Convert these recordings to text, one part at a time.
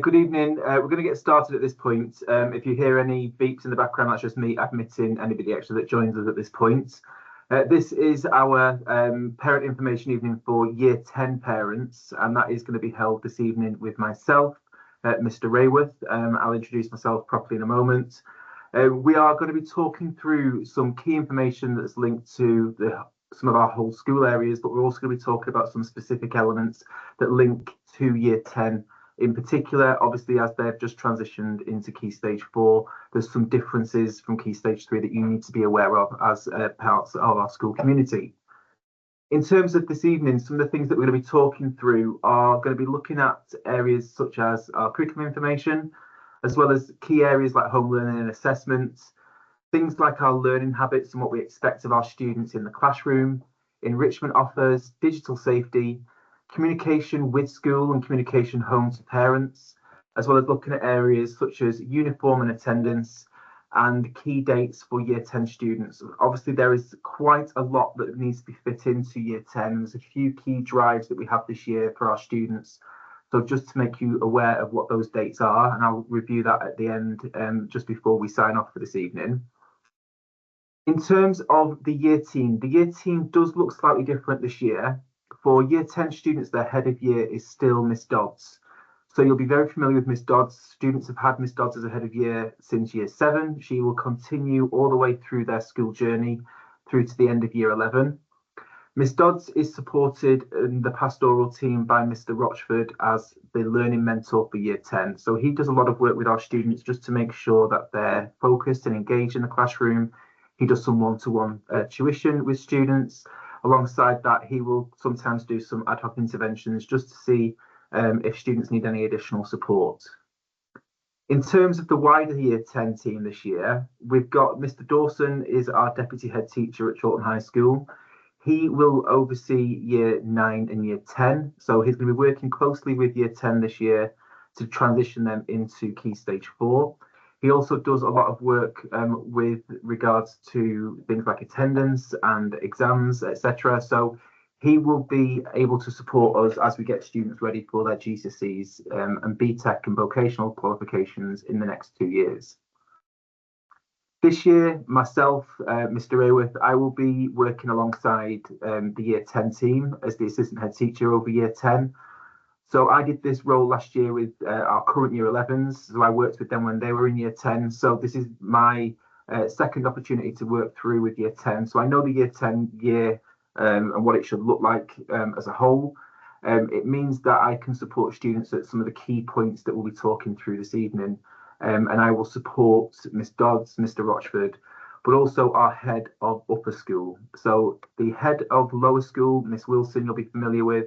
Good evening. We're going to get started at this point. If you hear any beeps in the background, that's just me admitting anybody extra that joins us at this point. This is our parent information evening for Year 10 parents, and that is going to be held this evening with myself, Mr. Rayworth. I'll introduce myself properly in a moment. We are going to be talking through some key information that's linked to some of our whole school areas, but we're also going to be talking about some specific elements that link to Year 10 in particular. Obviously, as they've just transitioned into Key Stage 4, there's some differences from Key Stage 3 that you need to be aware of as parts of our school community. In terms of this evening, some of the things that we're going to be talking through are going to be looking at areas such as our curriculum information, as well as key areas like home learning and assessment, things like our learning habits and what we expect of our students in the classroom, enrichment offers, digital safety, communication with school and communication home to parents, as well as looking at areas such as uniform and attendance and key dates for Year 10 students. Obviously, there is quite a lot that needs to be fit into Year 10. There's a few key drives that we have this year for our students. So just to make you aware of what those dates are, and I'll review that at the end just before we sign off for this evening. In terms of the year team does look slightly different this year. For Year 10 students, their head of year is still Miss Dodds. So you'll be very familiar with Miss Dodds. Students have had Miss Dodds as a head of year since Year 7. She will continue all the way through their school journey through to the end of Year 11. Miss Dodds is supported in the pastoral team by Mr. Rochford as the learning mentor for Year 10. So he does a lot of work with our students just to make sure that they're focused and engaged in the classroom. He does some one-to-one tuition with students. Alongside that, he will sometimes do some ad hoc interventions just to see if students need any additional support. In terms of the wider Year 10 team this year, we've got Mr. Dawson is our deputy head teacher at Chorlton High School. He will oversee Year 9 and Year 10. So he's going to be working closely with Year 10 this year to transition them into Key Stage 4. He also does a lot of work with regards to things like attendance and exams, etc. So he will be able to support us as we get students ready for their GCSEs and BTEC and vocational qualifications in the next 2 years. This year, myself, Mr. Rayworth, I will be working alongside the Year 10 team as the assistant head teacher over Year 10. So I did this role last year with our current Year 11s. So I worked with them when they were in Year 10. So this is my second opportunity to work through with Year 10. So I know the Year 10 year and what it should look like as a whole. It means that I can support students at some of the key points that we'll be talking through this evening. And I will support Miss Dodds, Mr. Rochford, but also our head of upper school. So the head of lower school, Miss Wilson, you'll be familiar with.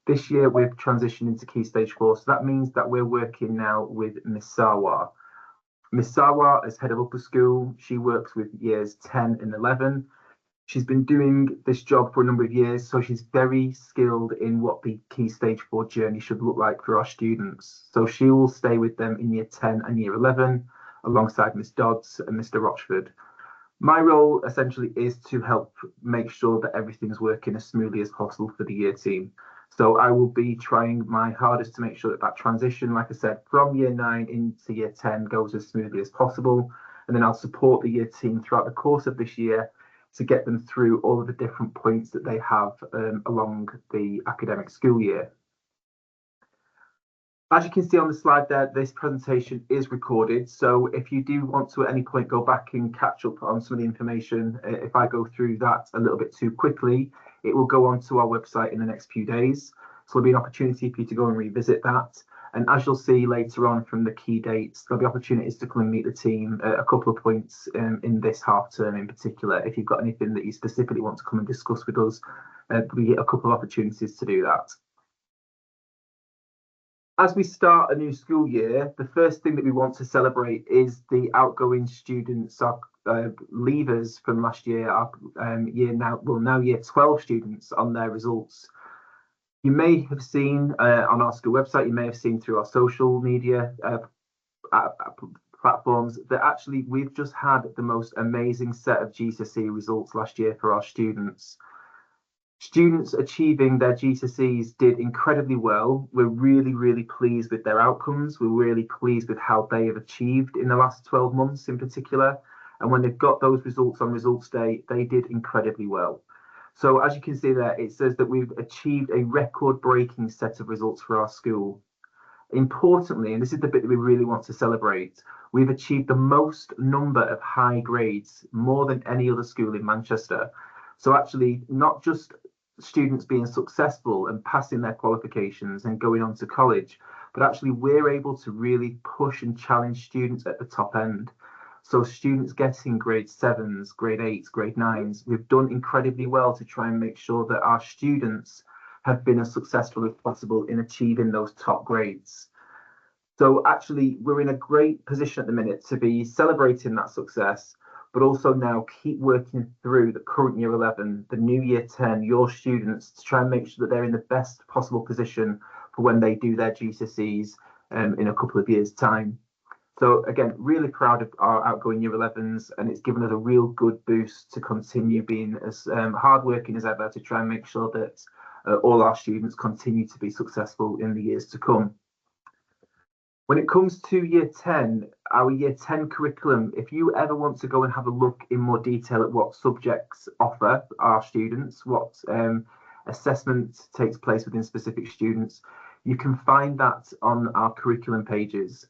This year, we've transitioned into Key Stage 4, so that means that we're working now with Miss Sarwar. Miss Sarwar, as head of upper school, she works with years 10 and 11. She's been doing this job for a number of years, so she's very skilled in what the Key Stage 4 journey should look like for our students. So she will stay with them in Year 10 and Year 11, alongside Miss Dodds and Mr. Rochford. My role essentially is to help make sure that everything's working as smoothly as possible for the year team. So I will be trying my hardest to make sure that transition, like I said, from Year 9 into Year 10 goes as smoothly as possible. And then I'll support the year team throughout the course of this year to get them through all of the different points that they have along the academic school year. As you can see on the slide there, this presentation is recorded. So if you do want to at any point go back and catch up on some of the information, if I go through that a little bit too quickly, it will go onto our website in the next few days. So there'll be an opportunity for you to go and revisit that. And as you'll see later on from the key dates, there'll be opportunities to come and meet the team at a couple of points in this half term in particular. If you've got anything that you specifically want to come and discuss with us, we get a couple of opportunities to do that. As we start a new school year, the first thing that we want to celebrate is the outgoing students, our leavers from last year, our now Year 12 students on their results. You may have seen on our school website, you may have seen through our social media platforms that actually we've just had the most amazing set of GCSE results last year for our students. Students achieving their GCSEs did incredibly well. We're really, really pleased with their outcomes. We're really pleased with how they have achieved in the last 12 months in particular. And when they've got those results on results day, they did incredibly well. So as you can see there, it says that we've achieved a record-breaking set of results for our school. Importantly, and this is the bit that we really want to celebrate, we've achieved the most number of high grades, more than any other school in Manchester. So actually, not just students being successful and passing their qualifications and going on to college, but actually we're able to really push and challenge students at the top end. So students getting grade sevens, grade eights, grade nines, we've done incredibly well to try and make sure that our students have been as successful as possible in achieving those top grades. So actually, we're in a great position at the minute to be celebrating that success, but also now keep working through the current year 11, the new year 10, your students, to try and make sure that they're in the best possible position for when they do their GCSEs in a couple of years' time. So again, really proud of our outgoing year 11s, and it's given us a real good boost to continue being as hardworking as ever to try and make sure that all our students continue to be successful in the years to come. When it comes to year 10, our year 10 curriculum, if you ever want to go and have a look in more detail at what subjects offer our students, what assessment takes place within specific students, you can find that on our curriculum pages.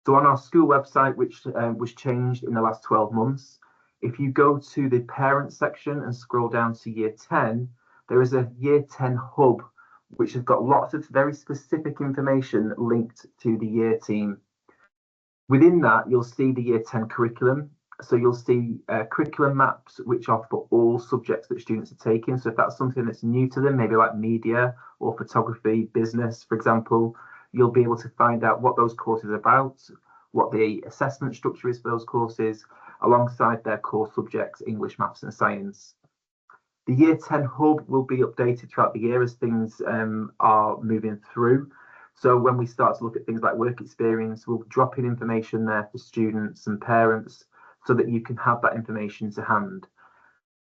So on our school website, which was changed in the last 12 months, if you go to the parent section and scroll down to year 10, there is a year 10 hub, which has got lots of very specific information linked to the year team. Within that, you'll see the year 10 curriculum. So you'll see curriculum maps, which are for all subjects that students are taking. So if that's something that's new to them, maybe like media or photography, business, for example, you'll be able to find out what those courses are about, what the assessment structure is for those courses, alongside their core subjects, English, maths and science. The year 10 hub will be updated throughout the year as things are moving through. So when we start to look at things like work experience, we'll drop in information there for students and parents so that you can have that information to hand.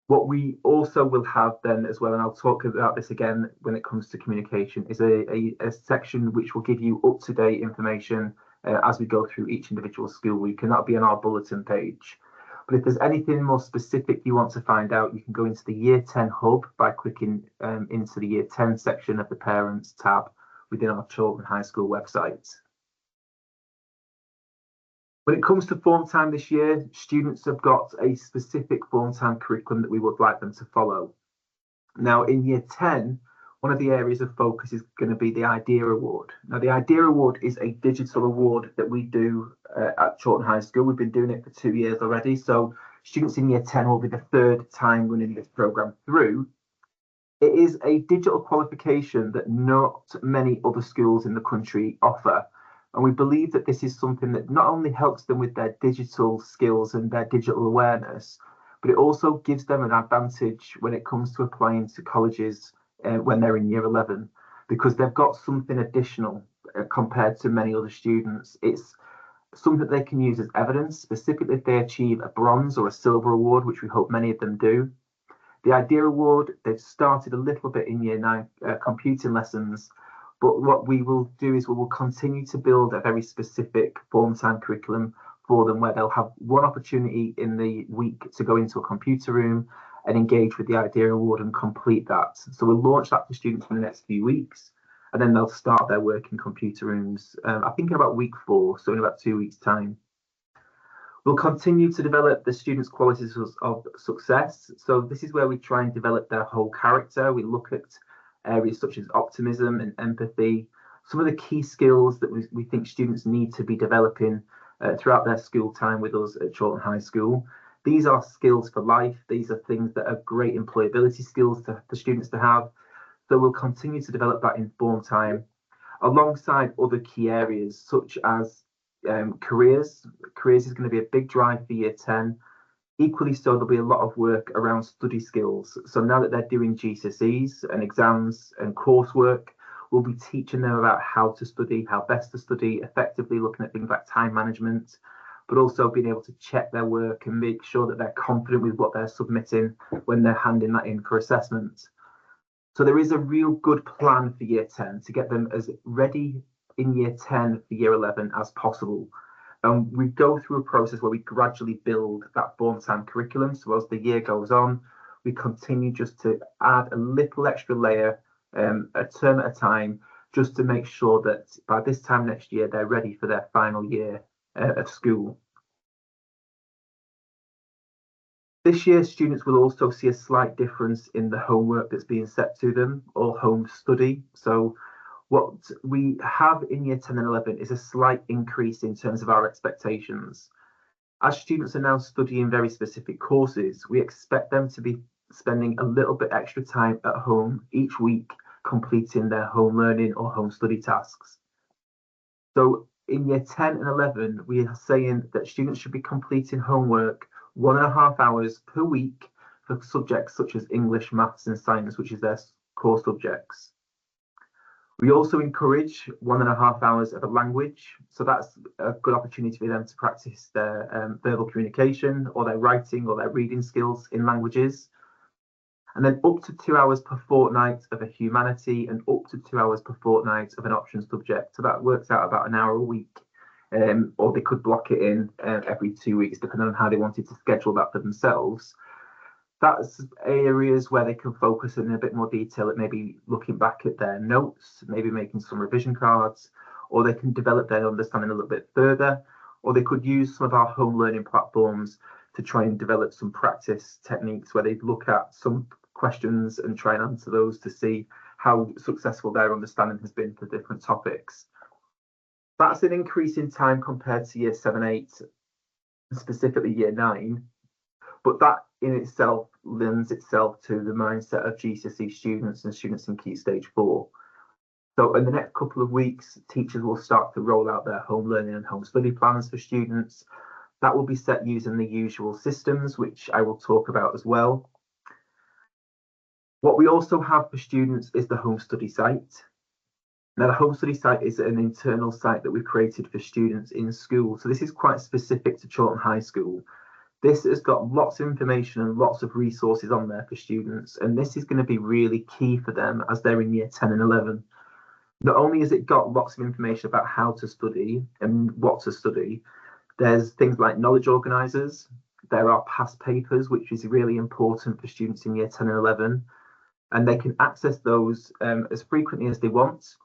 What we also will have then as well, and I'll talk about this again when it comes to communication, is a section which will give you up-to-date information as we go through each individual school week, and that'll be on our bulletin page. But if there's anything more specific you want to find out, you can go into the Year 10 Hub by clicking into the Year 10 section of the Parents tab within our Chorlton High School website. When it comes to form time this year, students have got a specific form time curriculum that we would like them to follow. Now, in Year 10, one of the areas of focus is going to be the IDEA Award. Now, the IDEA Award is a digital award that we do at Chorlton High School. We've been doing it for 2 years already. So students in Year 10 will be the third time running this programme through. It is a digital qualification that not many other schools in the country offer. And we believe that this is something that not only helps them with their digital skills and their digital awareness, but it also gives them an advantage when it comes to applying to colleges when they're in Year 11, because they've got something additional compared to many other students. It's something that they can use as evidence, specifically if they achieve a bronze or a silver award, which we hope many of them do. The IDEA Award, they've started a little bit in Year 9 computing lessons, but what we will do is we will continue to build a very specific form time curriculum for them, where they'll have one opportunity in the week to go into a computer room and engage with the IDEA Award and complete that. So we'll launch that for students in the next few weeks, and then they'll start their work in computer rooms, I think in about week 4, so in about 2 weeks' time. We'll continue to develop the students' qualities of success. So this is where we try and develop their whole character. We look at areas such as optimism and empathy, some of the key skills that we think students need to be developing throughout their school time with us at Chorlton High School. These are skills for life. These are things that are great employability skills for students to have. So we'll continue to develop that in form time alongside other key areas such as careers. Careers is going to be a big drive for Year 10. Equally so, there'll be a lot of work around study skills. So now that they're doing GCSEs and exams and coursework, we'll be teaching them about how to study, how best to study, effectively looking at things like time management, but also being able to check their work and make sure that they're confident with what they're submitting when they're handing that in for assessment. So there is a real good plan for year 10 to get them as ready in year 10 for year 11 as possible. And we go through a process where we gradually build that form time curriculum. So as the year goes on, we continue just to add a little extra layer, a term at a time, just to make sure that by this time next year, they're ready for their final year of school. This year, students will also see a slight difference in the homework that's being set to them, or home study. So what we have in year 10 and 11 is a slight increase in terms of our expectations. As students are now studying very specific courses, we expect them to be spending a little bit extra time at home each week completing their home learning or home study tasks. So in year 10 and 11, we are saying that students should be completing homework 1.5 hours per week for subjects such as English, maths and science, which is their core subjects. We also encourage 1.5 hours of a language. So that's a good opportunity for them to practice their verbal communication or their writing or their reading skills in languages. And then up to 2 hours per fortnight of a humanity and up to 2 hours per fortnight of an option subject. So that works out about an hour a week. Or they could block it in every 2 weeks, depending on how they wanted to schedule that for themselves. That's areas where they can focus in a bit more detail at maybe looking back at their notes, maybe making some revision cards, or they can develop their understanding a little bit further, or they could use some of our home learning platforms to try and develop some practice techniques where they look at some questions and try and answer those to see how successful their understanding has been for different topics. That's an increase in time compared to year 7, 8, specifically year 9, but that in itself lends itself to the mindset of GCSE students and students in Key Stage 4. So in the next couple of weeks, teachers will start to roll out their home learning and home study plans for students. That will be set using the usual systems, which I will talk about as well. What we also have for students is the home study site. Now, the home study site is an internal site that we've created for students in school. So this is quite specific to Chorlton High School. This has got lots of information and lots of resources on there for students. And this is going to be really key for them as they're in year 10 and 11. Not only has it got lots of information about how to study and what to study, there's things like knowledge organisers. There are past papers, which is really important for students in year 10 and 11. And they can access those as frequently as they want.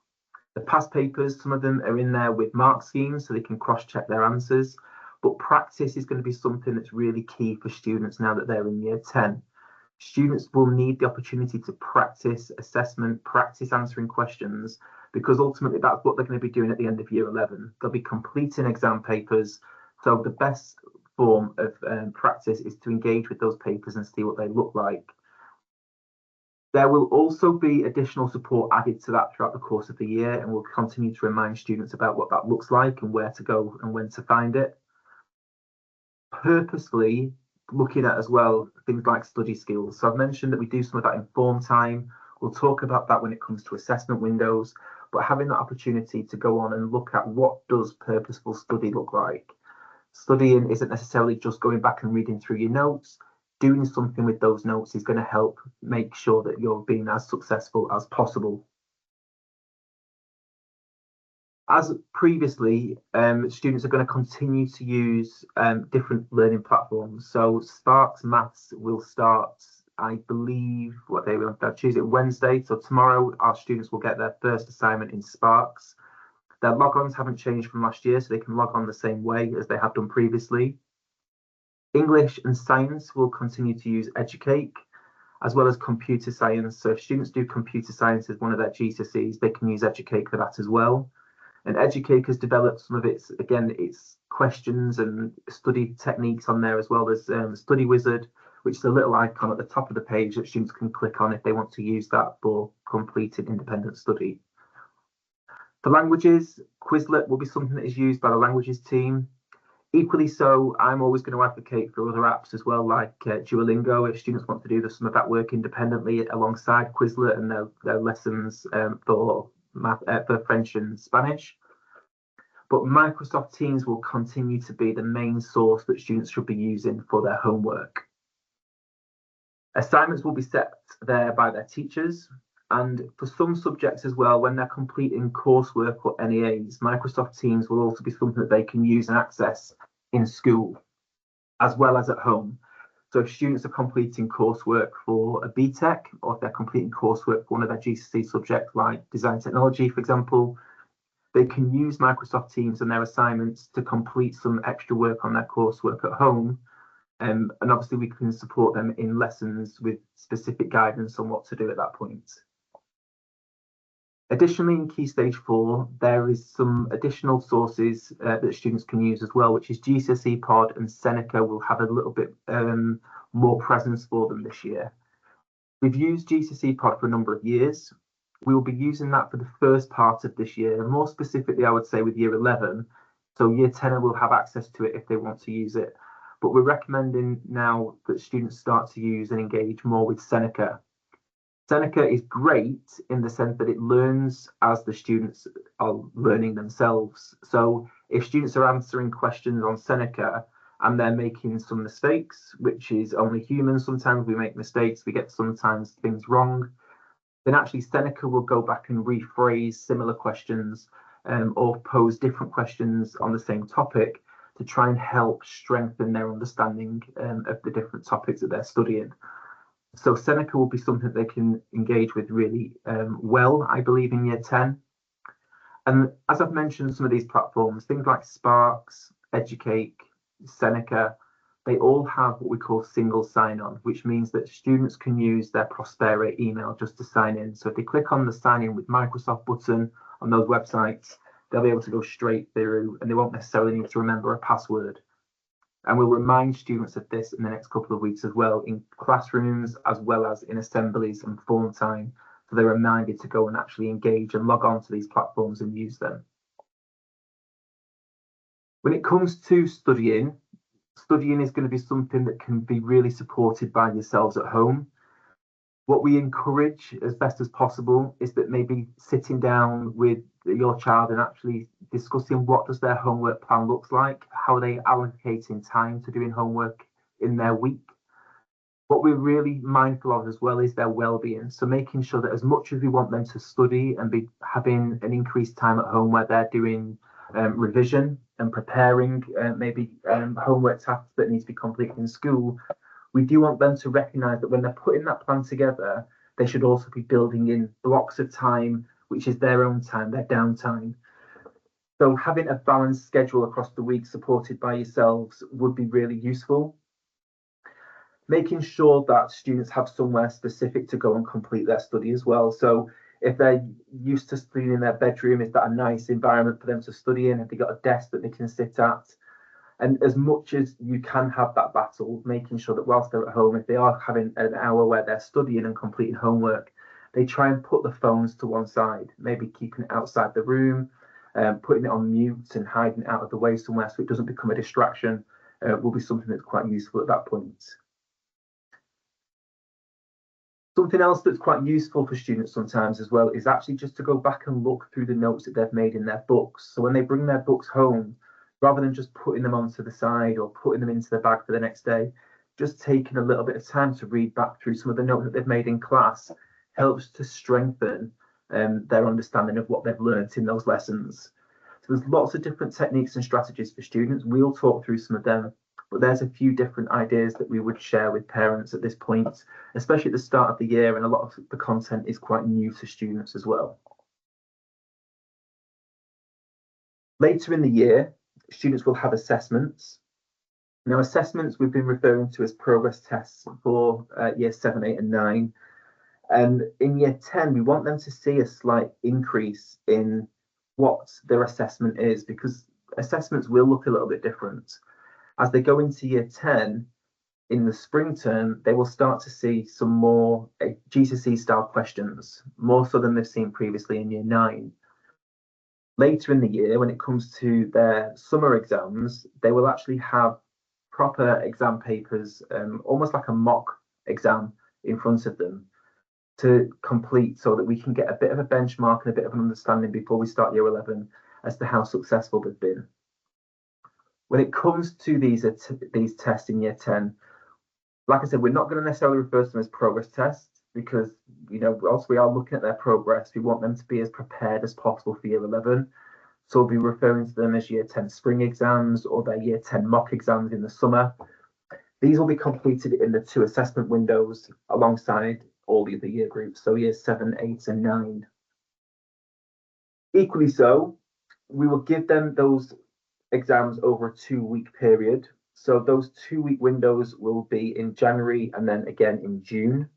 The past papers, some of them are in there with mark schemes so they can cross-check their answers. But practice is going to be something that's really key for students now that they're in year 10. Students will need the opportunity to practice assessment, practice answering questions, because ultimately that's what they're going to be doing at the end of year 11. They'll be completing exam papers. So the best form of practice is to engage with those papers and see what they look like. There will also be additional support added to that throughout the course of the year, and we'll continue to remind students about what that looks like and where to go and when to find it. Purposefully looking at as well things like study skills. So I've mentioned that we do some of that in form time. We'll talk about that when it comes to assessment windows, but having that opportunity to go on and look at what does purposeful study look like. Studying isn't necessarily just going back and reading through your notes. Doing something with those notes is going to help make sure that you're being as successful as possible. As previously, students are going to continue to use different learning platforms. So Sparks Maths will start, I believe, what day will that Tuesday, Wednesday. So tomorrow, our students will get their first assignment in Sparks. Their logons haven't changed from last year, so they can log on the same way as they have done previously. English and science will continue to use Educate, as well as computer science. So if students do computer science as one of their GCSEs, they can use Educate for that as well. And Educate has developed some of its questions and study techniques on there, as well as Study Wizard, which is a little icon at the top of the page that students can click on if they want to use that for completed independent study. For languages, Quizlet will be something that is used by the languages team. Equally so, I'm always going to advocate for other apps as well, like Duolingo, if students want to do some of that work independently alongside Quizlet and their lessons for French and Spanish. But Microsoft Teams will continue to be the main source that students should be using for their homework. Assignments will be set there by their teachers, And for some subjects as well, when they're completing coursework or NEAs, Microsoft Teams will also be something that they can use and access in school as well as at home. So if students are completing coursework for a BTEC, or if they're completing coursework for one of their GCSE subjects like design technology, for example, they can use Microsoft Teams and their assignments to complete some extra work on their coursework at home. And obviously we can support them in lessons with specific guidance on what to do at that point. Additionally, in Key Stage 4, there is some additional sources that students can use as well, which is GCSE Pod and Seneca will have a little bit more presence for them this year. We've used GCSE Pod for a number of years. We will be using that for the first part of this year, more specifically, I would say with Year 11. So Year 10 will have access to it if they want to use it. But we're recommending now that students start to use and engage more with Seneca. Seneca is great in the sense that it learns as the students are learning themselves. So if students are answering questions on Seneca and they're making some mistakes, which is only human, sometimes we make mistakes, we get sometimes things wrong, then actually Seneca will go back and rephrase similar questions or pose different questions on the same topic to try and help strengthen their understanding of the different topics that they're studying. So Seneca will be something they can engage with really well, I believe, in Year 10. And as I've mentioned, some of these platforms, things like Sparks, Educate, Seneca, they all have what we call single sign-on, which means that students can use their Prospera email just to sign in. So if they click on the sign in with Microsoft button on those websites, they'll be able to go straight through and they won't necessarily need to remember a password. And we'll remind students of this in the next couple of weeks as well, in classrooms as well as in assemblies and form time. So they're reminded to go and actually engage and log on to these platforms and use them. When it comes to studying is going to be something that can be really supported by yourselves at home. What we encourage as best as possible is that maybe sitting down with your child and actually discussing what does their homework plan looks like, how are they allocating time to doing homework in their week. What we're really mindful of as well is their well-being. So making sure that as much as we want them to study and be having an increased time at home where they're doing revision and preparing maybe homework tasks that need to be completed in school, we do want them to recognise that when they're putting that plan together, they should also be building in blocks of time, which is their own time, their downtime. So having a balanced schedule across the week supported by yourselves would be really useful. Making sure that students have somewhere specific to go and complete their study as well. So if they're used to studying in their bedroom, is that a nice environment for them to study in? Have they got a desk that they can sit at? And as much as you can have that battle, making sure that whilst they're at home, if they are having an hour where they're studying and completing homework, they try and put the phones to one side, maybe keeping it outside the room, putting it on mute and hiding it out of the way somewhere so it doesn't become a distraction will be something that's quite useful at that point. Something else that's quite useful for students sometimes as well is actually just to go back and look through the notes that they've made in their books. So when they bring their books home, rather than just putting them onto the side or putting them into the bag for the next day, just taking a little bit of time to read back through some of the notes that they've made in class helps to strengthen their understanding of what they've learnt in those lessons. So there's lots of different techniques and strategies for students. We'll talk through some of them, but there's a few different ideas that we would share with parents at this point, especially at the start of the year, and a lot of the content is quite new to students as well. Later in the year, students will have assessments. Now, assessments we've been referring to as progress tests for year 7, 8 and 9. And in year 10, we want them to see a slight increase in what their assessment is, because assessments will look a little bit different. As they go into year 10, in the spring term, they will start to see some more GCSE style questions, more so than they've seen previously in year 9. Later in the year, when it comes to their summer exams, they will actually have proper exam papers, almost like a mock exam in front of them to complete, so that we can get a bit of a benchmark and a bit of an understanding before we start year 11 as to how successful they've been. When it comes to these tests in year 10, like I said, we're not going to necessarily refer to them as progress tests. because, you know, whilst we are looking at their progress, we want them to be as prepared as possible for year 11. So we'll be referring to them as year 10 spring exams or their year 10 mock exams in the summer. These will be completed in the 2 assessment windows alongside all the other year groups, so years 7, 8 and 9. Equally so, we will give them those exams over a 2-week period. So those 2-week windows will be in January and then again in June.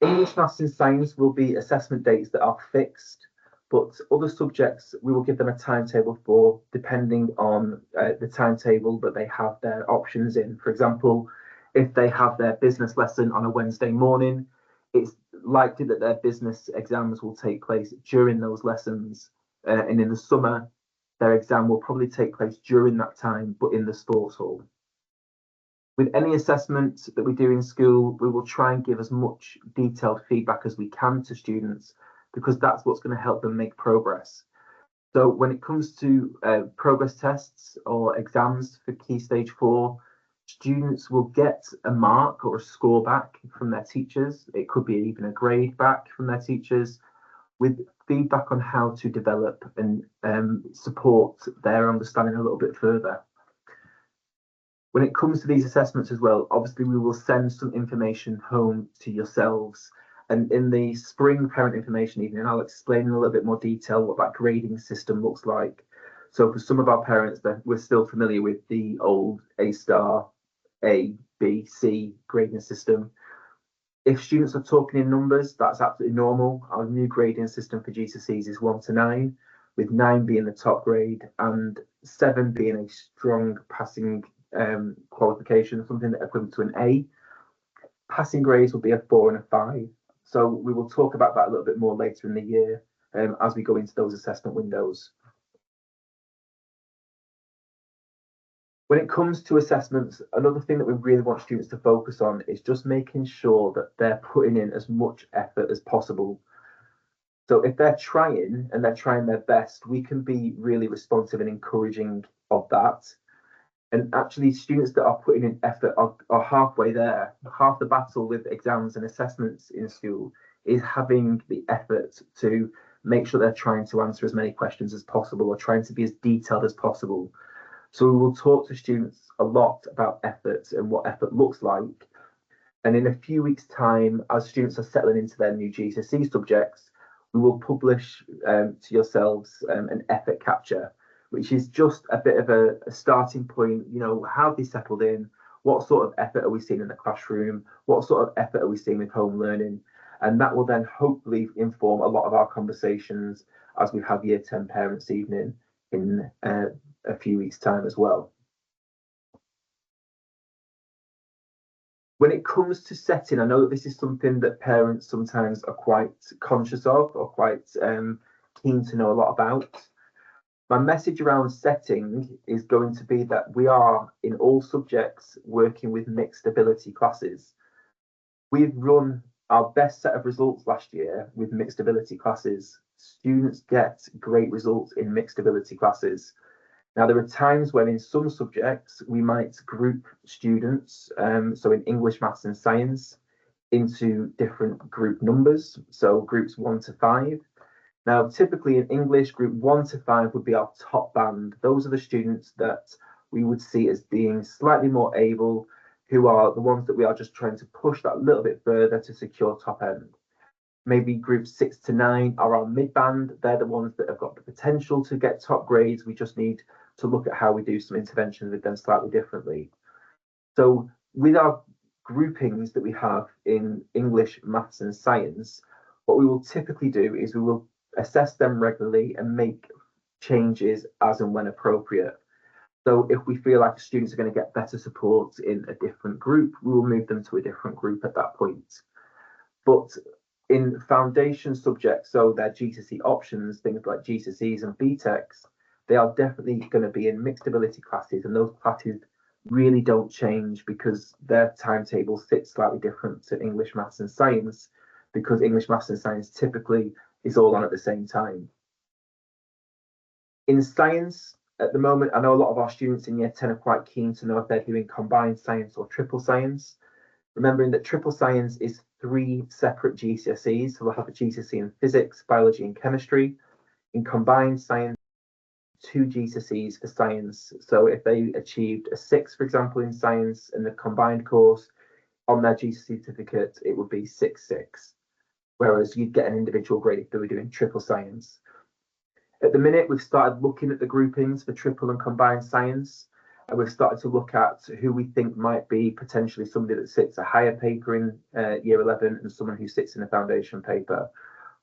English, Maths and Science will be assessment dates that are fixed, but other subjects we will give them a timetable for depending on the timetable that they have their options in. For example, if they have their business lesson on a Wednesday morning, it's likely that their business exams will take place during those lessons. And in the summer, their exam will probably take place during that time, but in the sports hall. With any assessment that we do in school, we will try and give as much detailed feedback as we can to students, because that's what's going to help them make progress. So when it comes to progress tests or exams for Key Stage 4, students will get a mark or a score back from their teachers. It could be even a grade back from their teachers, with feedback on how to develop and support their understanding a little bit further. When it comes to these assessments as well, obviously we will send some information home to yourselves. And in the spring parent information evening, I'll explain in a little bit more detail what that grading system looks like. So for some of our parents that we're still familiar with the old A star, A, B, C grading system. If students are talking in numbers, that's absolutely normal. Our new grading system for GCSEs is 1 to 9, with 9 being the top grade and 7 being a strong passing qualification, something that equivalent to an A. Passing grades will be a 4 and a 5. So we will talk about that a little bit more later in the year as we go into those assessment windows. When it comes to assessments, another thing that we really want students to focus on is just making sure that they're putting in as much effort as possible. So if they're trying and they're trying their best, we can be really responsive and encouraging of that. And actually, students that are putting in effort are halfway there. Half the battle with exams and assessments in school is having the effort to make sure they're trying to answer as many questions as possible or trying to be as detailed as possible. So we will talk to students a lot about effort and what effort looks like. And in a few weeks' time, as students are settling into their new GCSE subjects, we will publish to yourselves an effort capture, which is just a bit of a starting point. You know, how have they settled in? What sort of effort are we seeing in the classroom? What sort of effort are we seeing with home learning? And that will then hopefully inform a lot of our conversations as we have Year 10 Parents' Evening in a few weeks' time as well. When it comes to setting, I know that this is something that parents sometimes are quite conscious of or quite keen to know a lot about. My message around setting is going to be that we are, in all subjects, working with mixed ability classes. We've run our best set of results last year with mixed ability classes. Students get great results in mixed ability classes. Now, there are times when in some subjects we might group students, so in English, Maths and Science, into different group numbers, so groups 1 to 5. Now, typically in English, group 1 to 5 would be our top band. Those are the students that we would see as being slightly more able, who are the ones that we are just trying to push that little bit further to secure top end. Maybe groups 6 to 9 are our mid band. They're the ones that have got the potential to get top grades. We just need to look at how we do some interventions with them slightly differently. So with our groupings that we have in English, Maths and Science, what we will typically do is we will assess them regularly and make changes as and when appropriate. So if we feel like students are going to get better support in a different group, we will move them to a different group at that point. But in foundation subjects, so their GCSE options, things like GCSEs and BTECs, they are definitely going to be in mixed ability classes, and those classes really don't change because their timetable sits slightly different to English, Maths and Science, because English, Maths and Science typically is all on at the same time. In science, at the moment, I know a lot of our students in Year 10 are quite keen to know if they're doing combined science or triple science. remembering that triple science is 3 separate GCSEs. So we'll have a GCSE in physics, biology, and chemistry. In combined science, 2 GCSEs for science. So if they achieved a 6, for example, in science in the combined course, on their GCSE certificate, it would be 6-6. Whereas you'd get an individual grade if they were doing triple science. At the minute, we've started looking at the groupings for triple and combined science. And we've started to look at who we think might be potentially somebody that sits a higher paper in year 11 and someone who sits in a foundation paper.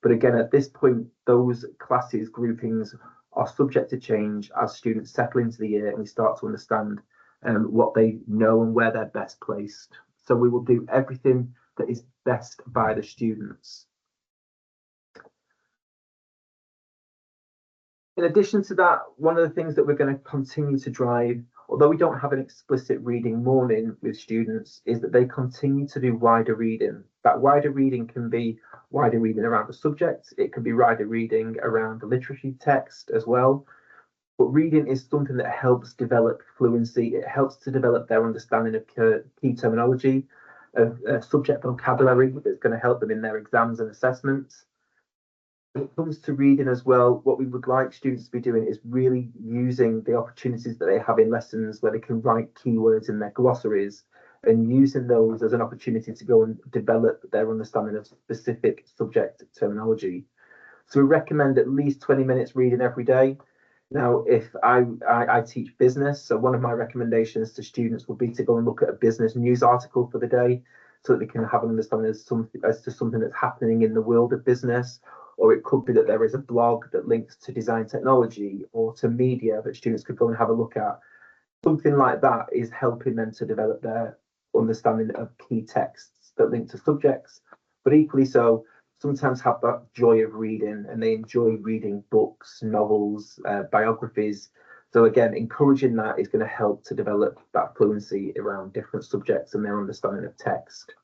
But again, at this point, those classes groupings are subject to change as students settle into the year and we start to understand what they know and where they're best placed. So we will do everything that is best by the students. In addition to that, one of the things that we're going to continue to drive, although we don't have an explicit reading morning with students, is that they continue to do wider reading. That wider reading can be wider reading around the subject. It can be wider reading around the literature text as well. But reading is something that helps develop fluency. It helps to develop their understanding of key terminology, of subject vocabulary that's going to help them in their exams and assessments. When it comes to reading as well, what we would like students to be doing is really using the opportunities that they have in lessons where they can write keywords in their glossaries and using those as an opportunity to go and develop their understanding of specific subject terminology. So we recommend at least 20 minutes reading every day. Now, if I teach business, so one of my recommendations to students would be to go and look at a business news article for the day so that they can have an understanding as to something that's happening in the world of business. Or it could be that there is a blog that links to design technology or to media that students could go and have a look at. Something like that is helping them to develop their understanding of key texts that link to subjects, but equally so, sometimes have that joy of reading and they enjoy reading books, novels, biographies. So again, encouraging that is going to help to develop that fluency around different subjects and their understanding of text.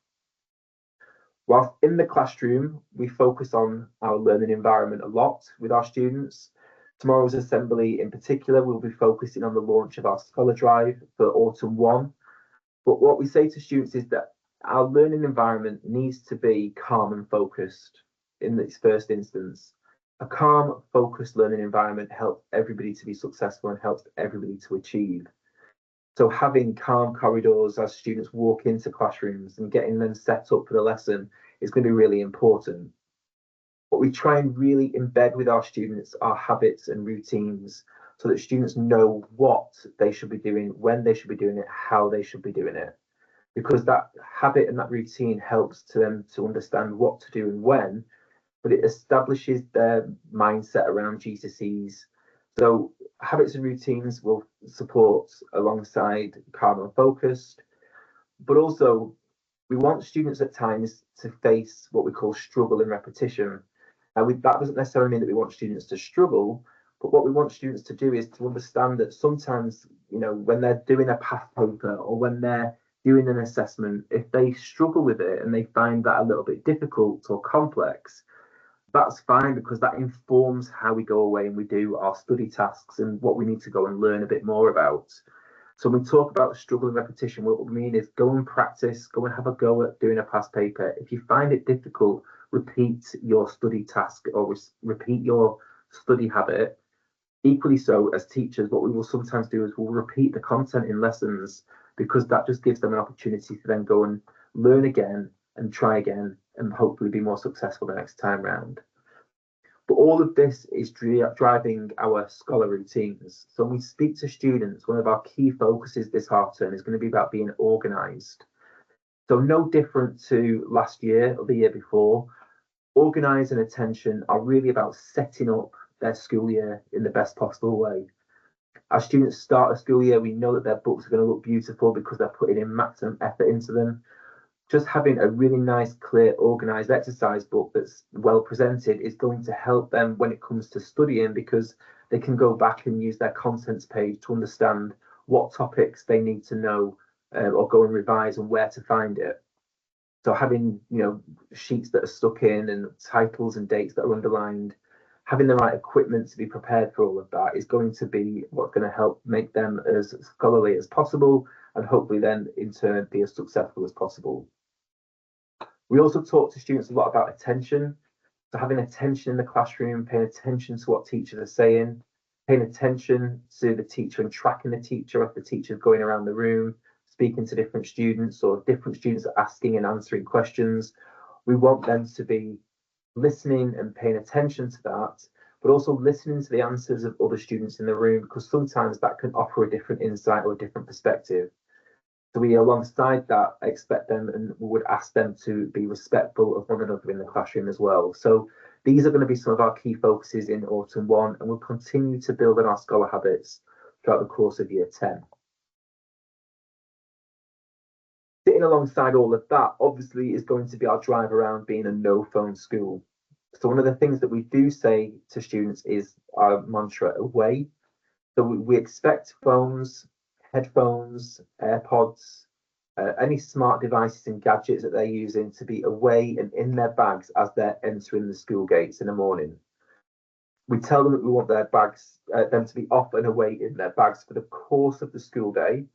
Whilst in the classroom, we focus on our learning environment a lot with our students. Tomorrow's assembly in particular, we'll be focusing on the launch of our Scholar Drive for Autumn 1. But what we say to students is that our learning environment needs to be calm and focused in this first instance. A calm, focused learning environment helps everybody to be successful and helps everybody to achieve. So having calm corridors as students walk into classrooms and getting them set up for the lesson is going to be really important. What we try and really embed with our students are habits and routines so that students know what they should be doing, when they should be doing it, how they should be doing it. Because that habit and that routine helps to them to understand what to do and when, but it establishes their mindset around GCSEs. So habits and routines will support alongside calm and focused, but also we want students at times to face what we call struggle and repetition. And that doesn't necessarily mean that we want students to struggle, but what we want students to do is to understand that sometimes, when they're doing a past paper or when they're doing an assessment, if they struggle with it and they find that a little bit difficult or complex, that's fine because that informs how we go away and we do our study tasks and what we need to go and learn a bit more about. So when we talk about struggle and repetition, what we mean is go and practice, go and have a go at doing a past paper. If you find it difficult, repeat your study task or repeat your study habit. Equally so, as teachers, what we will sometimes do is we'll repeat the content in lessons because that just gives them an opportunity to then go and learn again and try again and hopefully be more successful the next time round. But all of this is driving our scholar routines. So when we speak to students, one of our key focuses this half term is going to be about being organised. So no different to last year or the year before, organise and attention are really about setting up their school year in the best possible way. As students start a school year, we know that their books are going to look beautiful because they're putting in maximum effort into them. Just having a really nice, clear, organised exercise book that's well presented is going to help them when it comes to studying because they can go back and use their contents page to understand what topics they need to know or go and revise and where to find it. So having, sheets that are stuck in and titles and dates that are underlined, having the right equipment to be prepared for all of that is going to be what's going to help make them as scholarly as possible and hopefully then in turn be as successful as possible. We also talk to students a lot about attention. So having attention in the classroom, paying attention to what teachers are saying, paying attention to the teacher and tracking the teacher if the teacher's going around the room, speaking to different students or different students are asking and answering questions. We want them to be listening and paying attention to that, but also listening to the answers of other students in the room, because sometimes that can offer a different insight or a different perspective. So we, alongside that, expect them and would ask them to be respectful of one another in the classroom as well. So these are going to be some of our key focuses in autumn one, and we'll continue to build on our scholar habits throughout the course of year 10. Sitting alongside all of that, obviously, is going to be our drive around being a no phone school. So one of the things that we do say to students is our mantra, away. So we expect phones, headphones, AirPods, any smart devices and gadgets that they're using to be away and in their bags as they're entering the school gates in the morning. We tell them that we want their bags, them to be off and away in their bags for the course of the school day.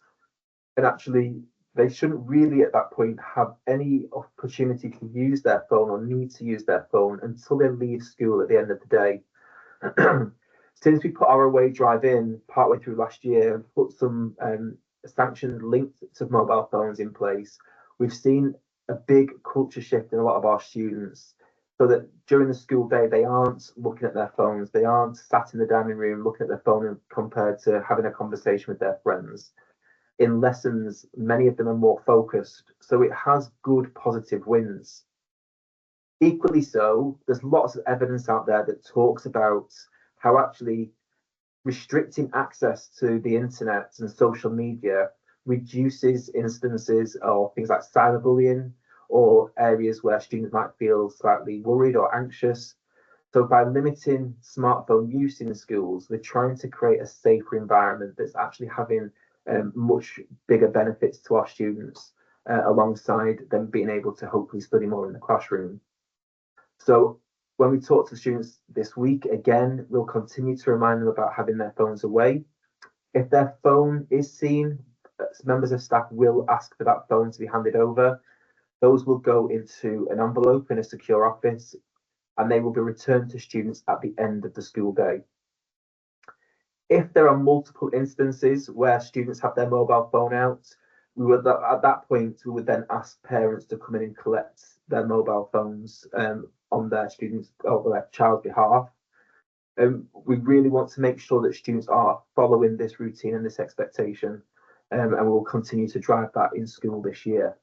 And actually, they shouldn't really at that point have any opportunity to use their phone or need to use their phone until they leave school at the end of the day. Since we put our away drive in partway through last year and put some sanctions linked to mobile phones in place, we've seen a big culture shift in a lot of our students, so that during the school day they aren't looking at their phones, they aren't sat in the dining room looking at their phone compared to having a conversation with their friends. In lessons, many of them are more focused, so it has good positive wins. Equally so, there's lots of evidence out there that talks about how actually restricting access to the internet and social media reduces instances of things like cyberbullying or areas where students might feel slightly worried or anxious. So by limiting smartphone use in schools, we're trying to create a safer environment that's actually having much bigger benefits to our students, alongside them being able to hopefully study more in the classroom. So when we talk to students this week, again, we'll continue to remind them about having their phones away. If their phone is seen, members of staff will ask for that phone to be handed over. Those will go into an envelope in a secure office, and they will be returned to students at the end of the school day. If there are multiple instances where students have their mobile phone out, we would at that point we would then ask parents to come in and collect their mobile phones on their students or their child's behalf. We really want to make sure that students are following this routine and this expectation, and we'll continue to drive that in school this year.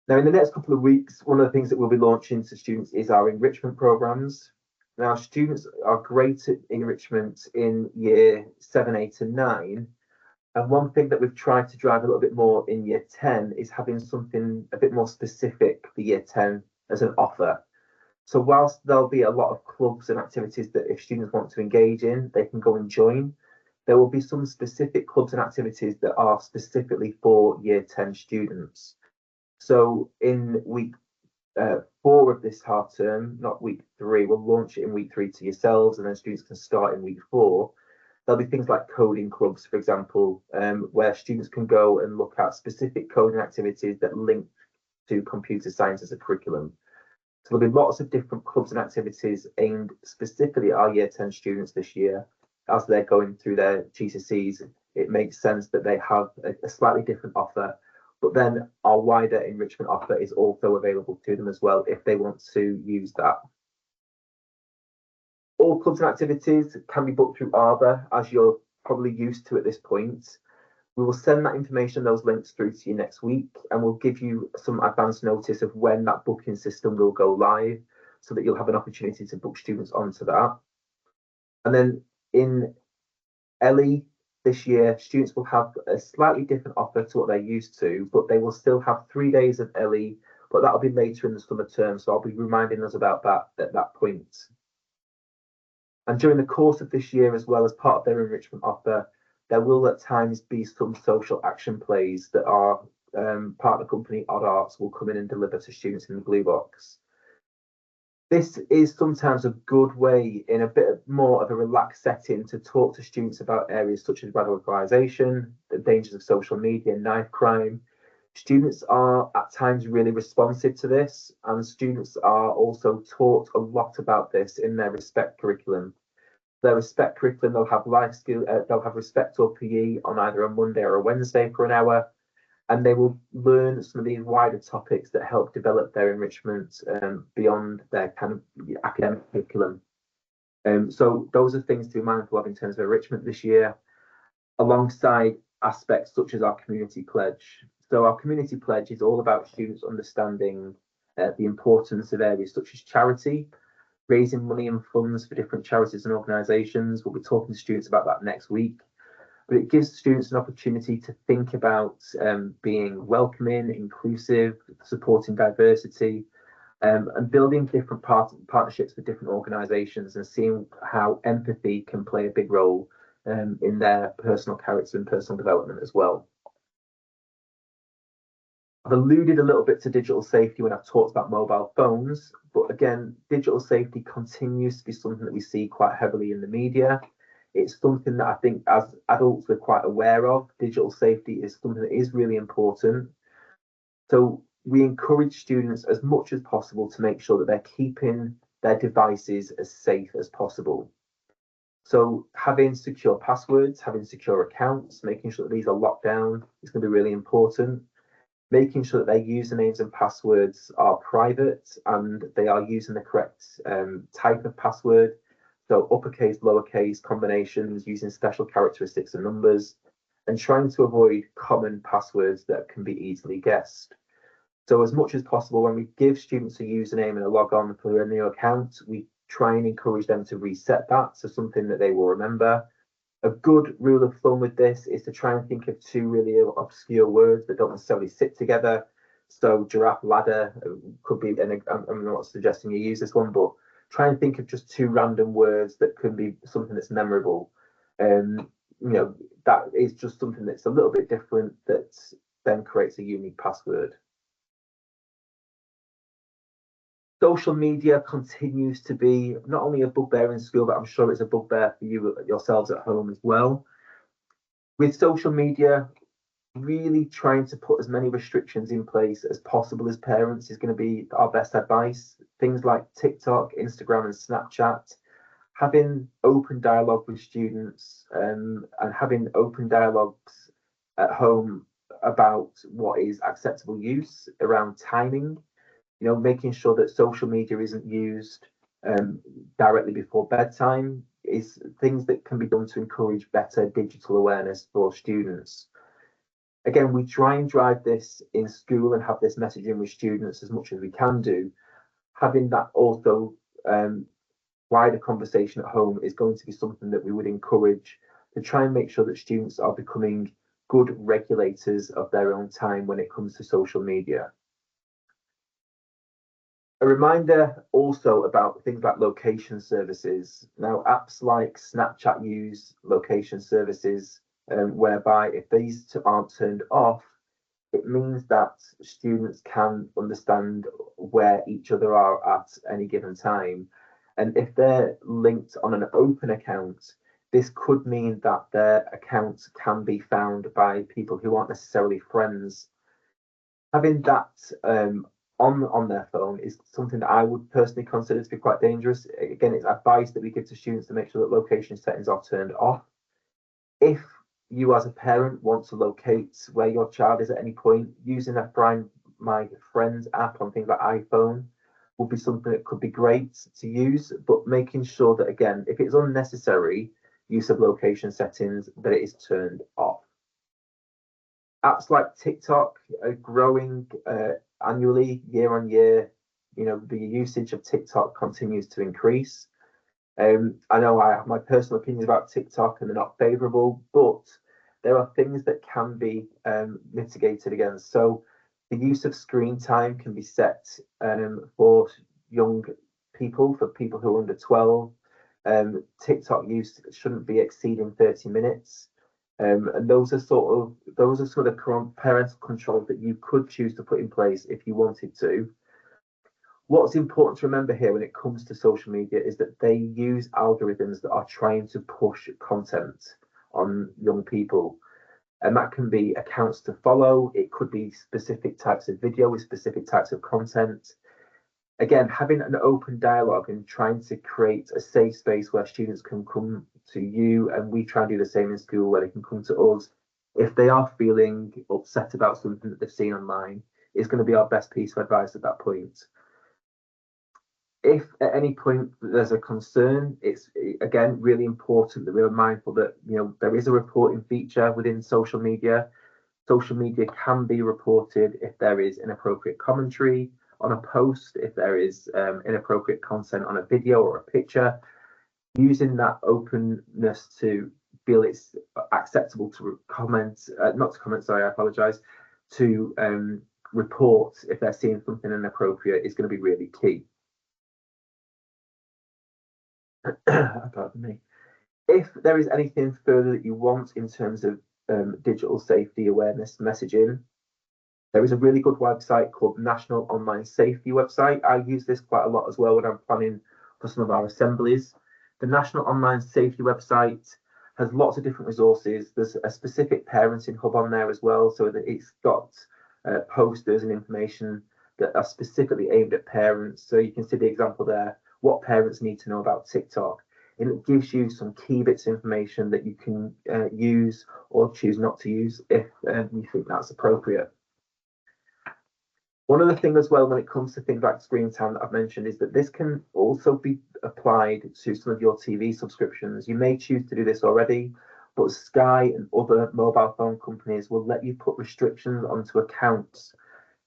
Now, in the next couple of weeks, one of the things that we'll be launching to students is our enrichment programs. Now, students are great at enrichment in year 7, 8, and 9. And one thing that we've tried to drive a little bit more in year 10 is having something a bit more specific for year 10 as an offer. So whilst there'll be a lot of clubs and activities that if students want to engage in, they can go and join, there will be some specific clubs and activities that are specifically for year 10 students. So in week 4 of this half term, not week 3, we'll launch it in week 3 to yourselves, and then students can start in week 4. There'll be things like coding clubs, for example, where students can go and look at specific coding activities that link to computer science as a curriculum. So there'll be lots of different clubs and activities aimed specifically at our year 10 students this year. As they're going through their GCSEs, it makes sense that they have a slightly different offer, but then our wider enrichment offer is also available to them as well if they want to use that. All clubs and activities can be booked through Arbor, as you're probably used to at this point. We will send that information, those links through to you next week, and we'll give you some advance notice of when that booking system will go live so that you'll have an opportunity to book students onto that. And then in LE this year, students will have a slightly different offer to what they're used to, but they will still have 3 days of LE, but that'll be later in the summer term, so I'll be reminding us about that at that point. And during the course of this year, as well as part of their enrichment offer, there will at times be some social action plays that are part of the company Odd Arts will come in and deliver to students in the Blue Box. This is sometimes a good way, in a bit more of a relaxed setting, to talk to students about areas such as radicalisation, the dangers of social media, knife crime, Students are at times really responsive to this, and students are also taught a lot about this in their respect curriculum. Their respect curriculum, they'll have life skill, they'll have respect or PE on either a Monday or a Wednesday for an hour, and they will learn some of these wider topics that help develop their enrichment beyond their kind of academic curriculum. So those are things to be mindful of in terms of enrichment this year, alongside aspects such as our community pledge. So our community pledge is all about students understanding the importance of areas such as charity, raising money and funds for different charities and organisations. We'll be talking to students about that next week. But it gives students an opportunity to think about being welcoming, inclusive, supporting diversity, and building different partnerships with different organisations and seeing how empathy can play a big role in their personal character and personal development as well. I've alluded a little bit to digital safety when I've talked about mobile phones, but again, digital safety continues to be something that we see quite heavily in the media. It's something that I think as adults we're quite aware of. Digital safety is something that is really important. So we encourage students as much as possible to make sure that they're keeping their devices as safe as possible. So having secure passwords, having secure accounts, making sure that these are locked down is going to be really important. Making sure that their usernames and passwords are private and they are using the correct type of password. So uppercase, lowercase combinations using special characteristics and numbers, and trying to avoid common passwords that can be easily guessed. So as much as possible, when we give students a username and a log on for their new account, we try and encourage them to reset that to something that they will remember. A good rule of thumb with this is to try and think of two really obscure words that don't necessarily sit together. So giraffe ladder could be, and I'm not suggesting you use this one, but try and think of just two random words that could be something that's memorable. That is just something that's a little bit different that then creates a unique password. Social media continues to be not only a bugbear in school, but I'm sure it's a bugbear for you yourselves at home as well. With social media, really trying to put as many restrictions in place as possible as parents is going to be our best advice. Things like TikTok, Instagram, and Snapchat, having open dialogue with students and having open dialogues at home about what is acceptable use around timing. Making sure that social media isn't used directly before bedtime is things that can be done to encourage better digital awareness for students. Again, we try and drive this in school and have this messaging with students as much as we can do. Having that also wider conversation at home is going to be something that we would encourage to try and make sure that students are becoming good regulators of their own time when it comes to social media. A reminder also about things like location services. Now, apps like Snapchat use location services, whereby if these aren't turned off, it means that students can understand where each other are at any given time. And if they're linked on an open account, this could mean that their accounts can be found by people who aren't necessarily friends. Having that on their phone is something that I would personally consider to be quite dangerous. Again, it's advice that we give to students to make sure that location settings are turned off. If you as a parent want to locate where your child is at any point, using a Find My Friends app on things like iPhone would be something that could be great to use, but making sure that, again, if it's unnecessary use of location settings, that it is turned off. Apps like TikTok are growing annually, year on year. The usage of TikTok continues to increase. I know I have my personal opinions about TikTok and they're not favourable, but there are things that can be mitigated against. So the use of screen time can be set for young people, for people who are under 12. TikTok use shouldn't be exceeding 30 minutes. And those are sort of parental controls that you could choose to put in place if you wanted to. What's important to remember here when it comes to social media is that they use algorithms that are trying to push content on young people. And that can be accounts to follow. It could be specific types of video with specific types of content. Again, having an open dialogue and trying to create a safe space where students can come to you, and we try and do the same in school where they can come to us if they are feeling upset about something that they've seen online, is going to be our best piece of advice at that point. If at any point there's a concern, it's again really important that we are mindful that there is a reporting feature within social media. Social media can be reported if there is inappropriate commentary on a post, if there is inappropriate content on a video or a picture. Using that openness to feel it's acceptable to comment, not to comment, sorry, I apologise, to report if they're seeing something inappropriate is going to be really key. Pardon me. If there is anything further that you want in terms of digital safety awareness messaging, there is a really good website called National Online Safety website. I use this quite a lot as well when I'm planning for some of our assemblies. The National Online Safety website has lots of different resources. There's a specific parenting hub on there as well, so that it's got posters and information that are specifically aimed at parents. So you can see the example there, what parents need to know about TikTok. And it gives you some key bits of information that you can use or choose not to use if you think that's appropriate. One other thing as well when it comes to things like screen time that I've mentioned is that this can also be applied to some of your TV subscriptions. You may choose to do this already, but Sky and other mobile phone companies will let you put restrictions onto accounts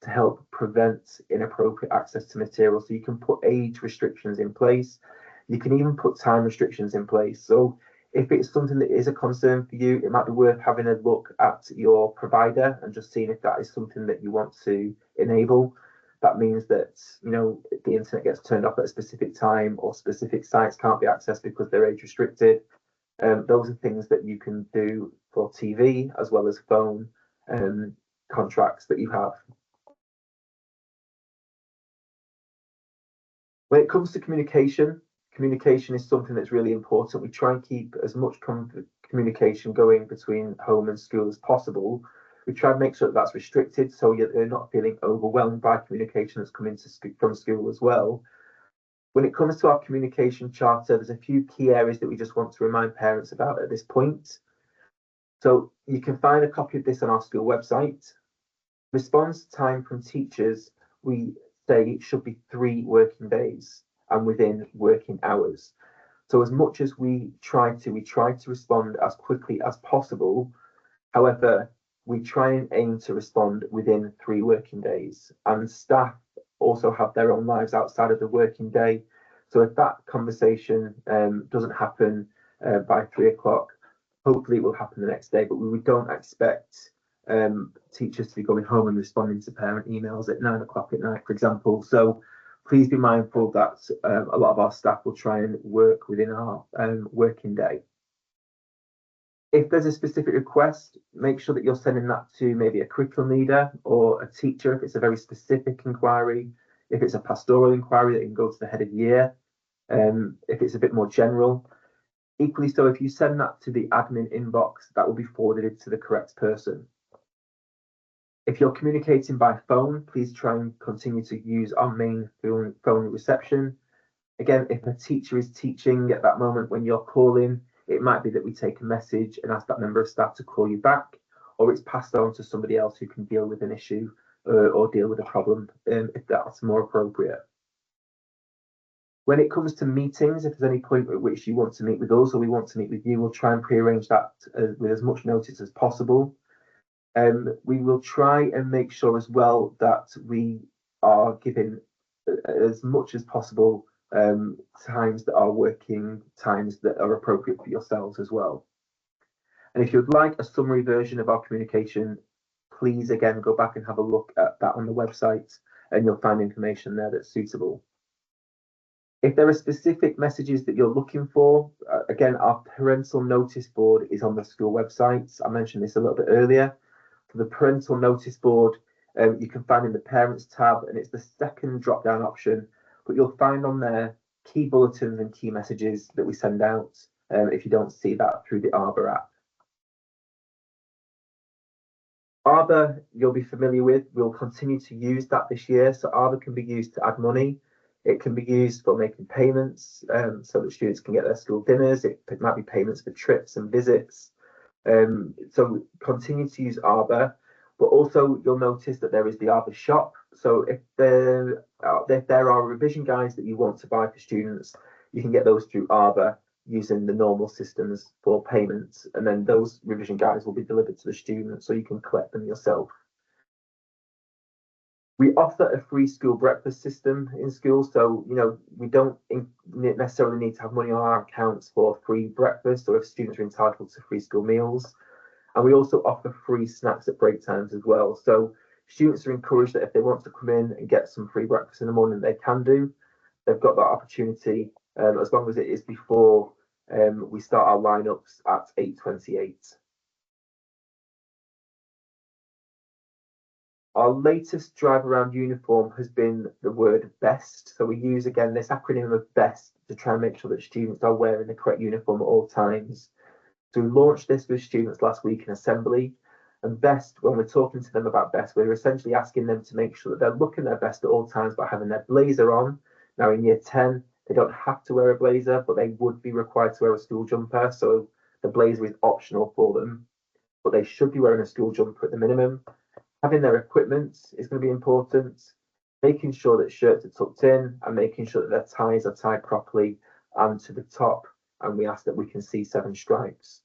to help prevent inappropriate access to material. So you can put age restrictions in place. You can even put time restrictions in place. So if it's something that is a concern for you, it might be worth having a look at your provider and just seeing if that is something that you want to enable. That means that the internet gets turned off at a specific time, or specific sites can't be accessed because they're age restricted. Those are things that you can do for TV as well as phone contracts that you have. When it comes to communication is something that's really important. We try and keep as much communication going between home and school as possible. We try and make sure that that's restricted, so you're not feeling overwhelmed by communication that's coming from school as well. When it comes to our communication charter, there's a few key areas that we just want to remind parents about at this point. So you can find a copy of this on our school website. Response time from teachers, we say it should be 3 working days and within working hours. So as much as we try to respond as quickly as possible. However, we try and aim to respond within 3 working days, and staff also have their own lives outside of the working day. So if that conversation doesn't happen by 3 o'clock, hopefully it will happen the next day, but we don't expect teachers to be going home and responding to parent emails at 9 o'clock at night, for example. So please be mindful that a lot of our staff will try and work within our working day. If there's a specific request, make sure that you're sending that to maybe a curriculum leader or a teacher if it's a very specific inquiry. If it's a pastoral inquiry, that can go to the head of year. If it's a bit more general. Equally so, if you send that to the admin inbox, that will be forwarded to the correct person. If you're communicating by phone, please try and continue to use our main phone reception. Again, if a teacher is teaching at that moment when you're calling, it might be that we take a message and ask that member of staff to call you back, or it's passed on to somebody else who can deal with an issue or deal with a problem if that's more appropriate. When it comes to meetings, if there's any point at which you want to meet with us or we want to meet with you, we'll try and prearrange that with as much notice as possible. We will try and make sure as well that we are giving as much as possible times that are working times that are appropriate for yourselves as well. And if you'd like a summary version of our communication, please again go back and have a look at that on the website, and you'll find information there that's suitable. If there are specific messages that you're looking for, again, our parental notice board is on the school website. I mentioned this a little bit earlier. For the parental notice board, you can find in the parents tab, and it's the second drop down option, but you'll find on there key bulletins and key messages that we send out if you don't see that through the Arbor app. Arbor, you'll be familiar with. We'll continue to use that this year. So Arbor can be used to add money. It can be used for making payments so that students can get their school dinners. It might be payments for trips and visits. So continue to use Arbor, but also you'll notice that there is the Arbor shop. So if there are revision guides that you want to buy for students, you can get those through Arbor using the normal systems for payments, and then those revision guides will be delivered to the student so you can collect them yourself. We offer a free school breakfast system in school, so we don't necessarily need to have money on our accounts for free breakfast, or if students are entitled to free school meals. And we also offer free snacks at break times as well. So students are encouraged that if they want to come in and get some free breakfast in the morning, they can do. They've got that opportunity as long as it is before we start our lineups at 8:28. Our latest drive around uniform has been the word BEST. So we use again this acronym of BEST to try and make sure that students are wearing the correct uniform at all times. So we launched this with students last week in assembly. And BEST, when we're talking to them about BEST, we're essentially asking them to make sure that they're looking their best at all times by having their blazer on. Now in year 10, they don't have to wear a blazer, but they would be required to wear a school jumper. So the blazer is optional for them, but they should be wearing a school jumper at the minimum. Having their equipment is going to be important. Making sure that shirts are tucked in and making sure that their ties are tied properly and to the top. And we ask that we can see 7 stripes.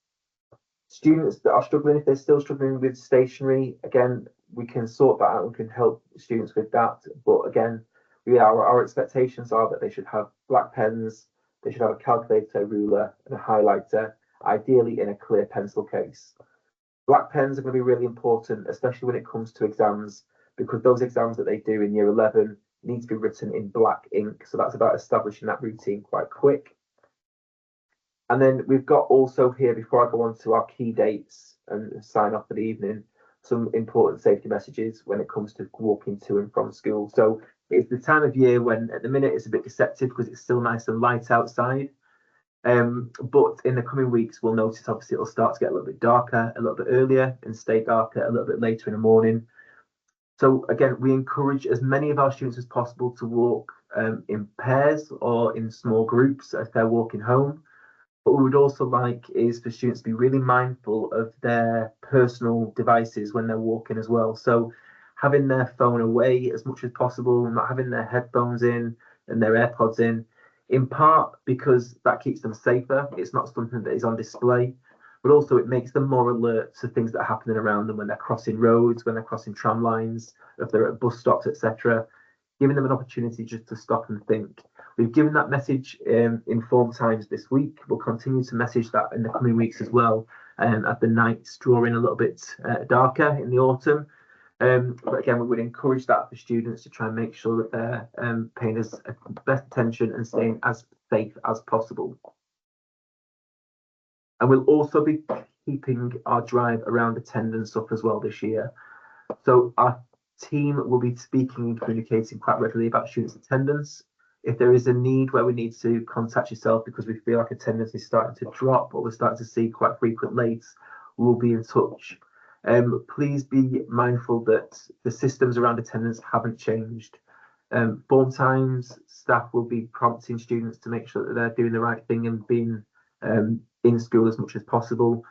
Students that are struggling, if they're still struggling with stationery, again, we can sort that out and can help students with that. But again, our expectations are that they should have black pens, they should have a calculator, ruler, and a highlighter, ideally in a clear pencil case. Black pens are going to be really important, especially when it comes to exams, because those exams that they do in year 11 need to be written in black ink. So that's about establishing that routine quite quick. And then we've got also here, before I go on to our key dates and sign off for the evening, some important safety messages when it comes to walking to and from school. So it's the time of year when at the minute it's a bit deceptive because it's still nice and light outside. But in the coming weeks, we'll notice obviously it'll start to get a little bit darker, a little bit earlier, and stay darker a little bit later in the morning. So again, we encourage as many of our students as possible to walk in pairs or in small groups if they're walking home. What we would also like is for students to be really mindful of their personal devices when they're walking as well. So having their phone away as much as possible, not having their headphones in and their AirPods in part because that keeps them safer. It's not something that is on display, but also it makes them more alert to things that are happening around them when they're crossing roads, when they're crossing tram lines, if they're at bus stops, etc. Giving them an opportunity just to stop and think. We've given that message in form times this week. We'll continue to message that in the coming weeks as well, as the nights draw in a little bit darker in the autumn. But again, we would encourage that for students to try and make sure that they're paying us best attention and staying as safe as possible. And we'll also be keeping our drive around attendance up as well this year. So our team will be speaking and communicating quite regularly about students' attendance. If there is a need where we need to contact yourself because we feel like attendance is starting to drop or we're starting to see quite frequent lates, we'll be in touch. Please be mindful that the systems around attendance haven't changed. Form times, staff will be prompting students to make sure that they're doing the right thing and being in school as much as possible.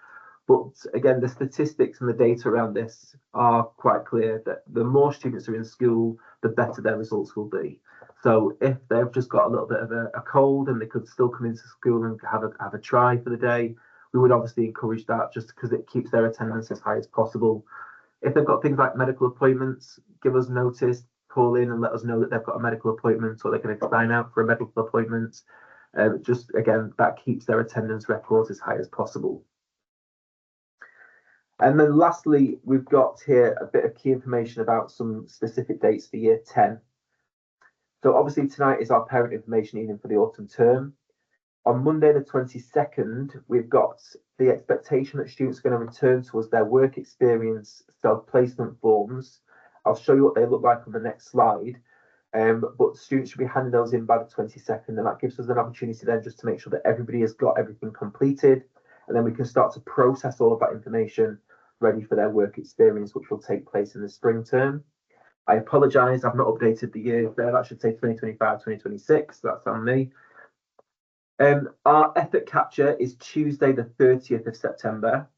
But again, the statistics and the data around this are quite clear that the more students are in school, the better their results will be. So if they've just got a little bit of a cold and they could still come into school and have a try for the day, we would obviously encourage that just because it keeps their attendance as high as possible. If they've got things like medical appointments, give us notice, call in and let us know that they've got a medical appointment or they can sign out for a medical appointment. Just again, that keeps their attendance records as high as possible. And then lastly, we've got here a bit of key information about some specific dates for year 10. So obviously tonight is our parent information evening for the autumn term. On Monday the 22nd, we've got the expectation that students are going to return to us their work experience self-placement forms. I'll show you what they look like on the next slide. But students should be handing those in by the 22nd, and that gives us an opportunity then just to make sure that everybody has got everything completed, and then we can start to process all of that information ready for their work experience, which will take place in the spring term. I apologise, I've not updated the year there. That should say 2025, 2026. That's on me. Our effort capture is Tuesday, the 30th of September.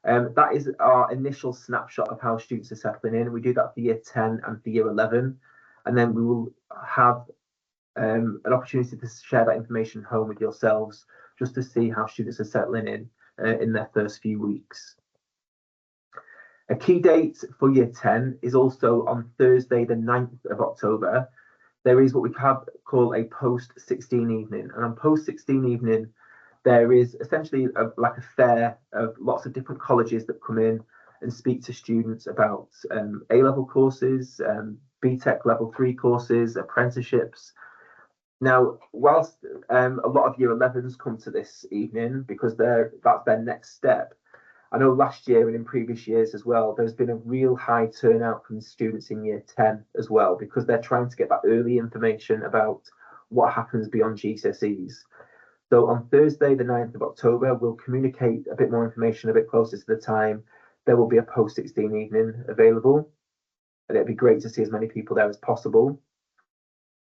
That is our initial snapshot of how students are settling in. We do that for year 10 and for year 11. And then we will have an opportunity to share that information home with yourselves just to see how students are settling in their first few weeks. A key date for year 10 is also on Thursday, the 9th of October. There is what we have called a post-16 evening. And on post-16 evening, there is essentially like a fair of lots of different colleges that come in and speak to students about A-level courses, BTEC level 3 courses, apprenticeships. Now, whilst a lot of year 11s come to this evening because that's their next step, I know last year and in previous years as well, there's been a real high turnout from students in year 10 as well, because they're trying to get that early information about what happens beyond GCSEs. So on Thursday, the 9th of October, we'll communicate a bit more information a bit closer to the time. There will be a post-16 evening available, and it'd be great to see as many people there as possible.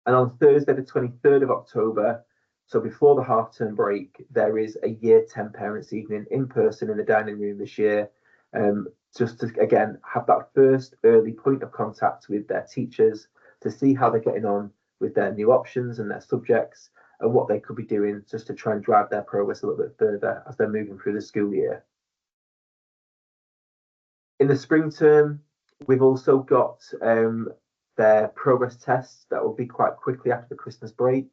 And on Thursday, the 23rd of October, so before the half-term break, there is a year 10 parents evening in person in the dining room this year, just to, again, have that first early point of contact with their teachers to see how they're getting on with their new options and their subjects and what they could be doing just to try and drive their progress a little bit further as they're moving through the school year. In the spring term, we've also got their progress tests that will be quite quickly after the Christmas break.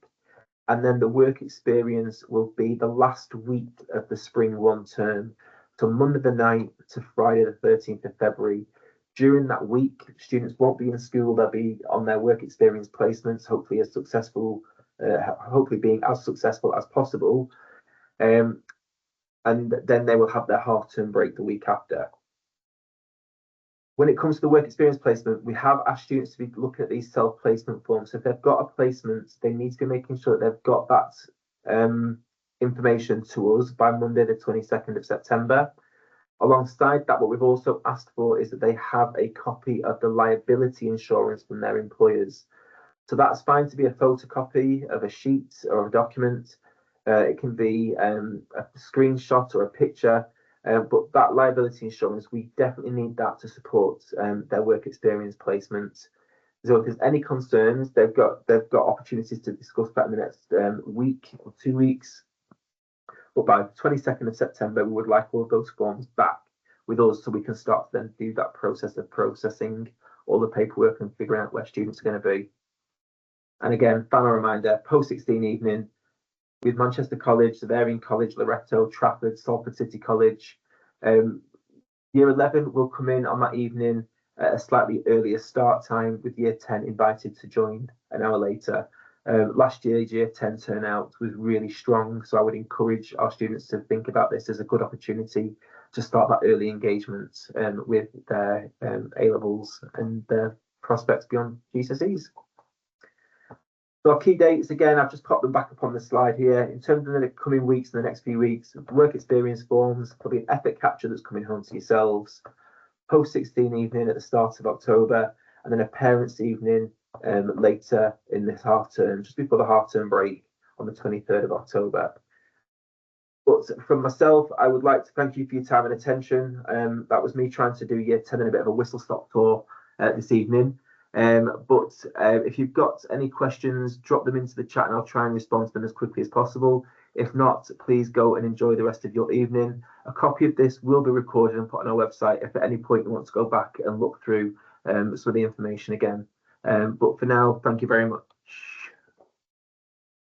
And then the work experience will be the last week of the spring 1 term, so Monday the 9th to Friday the 13th of February. During that week, students won't be in school, they'll be on their work experience placements, hopefully being as successful as possible. And then they will have their half-term break the week after. When it comes to the work experience placement, we have asked students to be looking at these self-placement forms. So if they've got a placement, they need to be making sure that they've got that information to us by Monday, the 22nd of September. Alongside that, what we've also asked for is that they have a copy of the liability insurance from their employers. So that's fine to be a photocopy of a sheet or a document. It can be a screenshot or a picture. But that liability insurance, we definitely need that to support their work experience placement. So if there's any concerns, they've got opportunities to discuss that in the next week or 2 weeks. But by the 22nd of September, we would like all of those forms back with us so we can start to then do that process of processing all the paperwork and figuring out where students are going to be. And again, final reminder, post-16 evening, with Manchester College, Savarian College, Loreto, Trafford, Salford City College. Year 11 will come in on that evening at a slightly earlier start time, with year 10 invited to join an hour later. Last year's year 10 turnout was really strong, so I would encourage our students to think about this as a good opportunity to start that early engagement with their A-levels and their prospects beyond GCSEs. So our key dates, again, I've just popped them back up on the slide here. In terms of the coming weeks and the next few weeks, work experience forms, probably an effort capture that's coming home to yourselves, post-16 evening at the start of October, and then a parents' evening later in this half term, just before the half term break on the 23rd of October. But from myself, I would like to thank you for your time and attention. That was me trying to do year 10 in a bit of a whistle-stop tour this evening. But if you've got any questions, drop them into the chat and I'll try and respond to them as quickly as possible. If not, please go and enjoy the rest of your evening. A copy of this will be recorded and put on our website if at any point you want to go back and look through some of the information again. But for now, thank you very much.